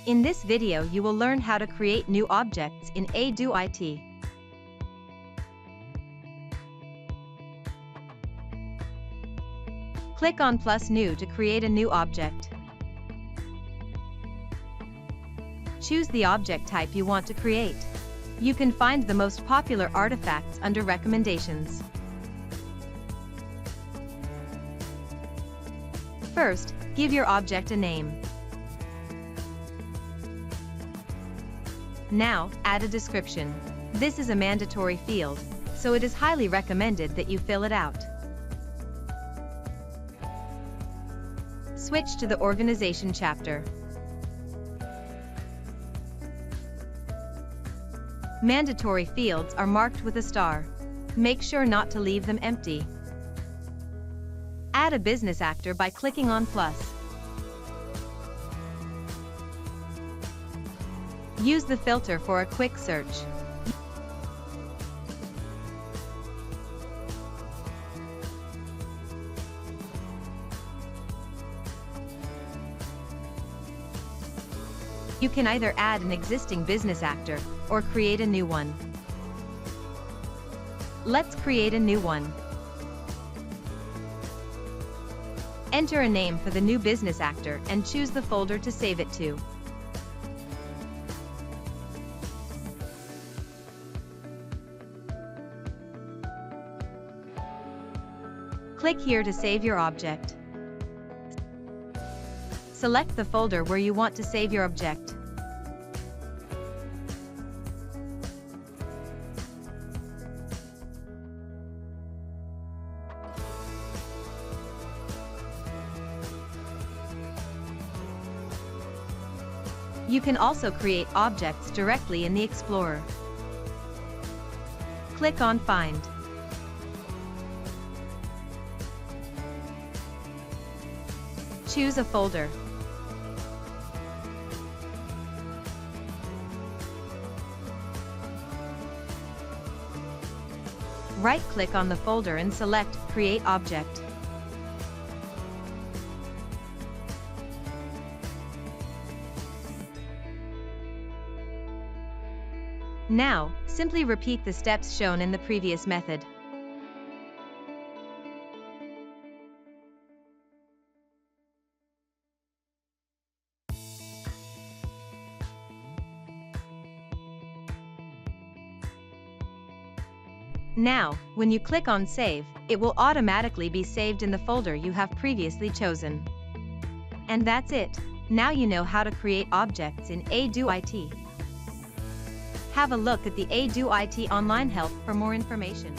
In this video you will learn how to create new objects in A-Do-IT. Click on plus New to create a new object. Choose the object type you want to create. You can find the most popular artifacts under Recommendations. First, give your object a name. Now, add a description. This is a mandatory field, so it is highly recommended that you fill it out. Switch to the Organization chapter. Mandatory fields are marked with a star. Make sure not to leave them empty. Add a business actor by clicking on plus. Use the filter for a quick search. You can either add an existing business actor or create a new one. Let's create a new one. Enter a name for the new business actor and choose the folder to save it to. Click here to save your object. Select the folder where you want to save your object. You can also create objects directly in the Explorer. Click on Find. Choose a folder. Right-click on the folder and select Create Object. Now, simply repeat the steps shown in the previous method. Now, when you click on Save, it will automatically be saved in the folder you have previously chosen. And that's it. Now you know how to create objects in A-Do-IT. Have a look at the A-Do-IT online help for more information.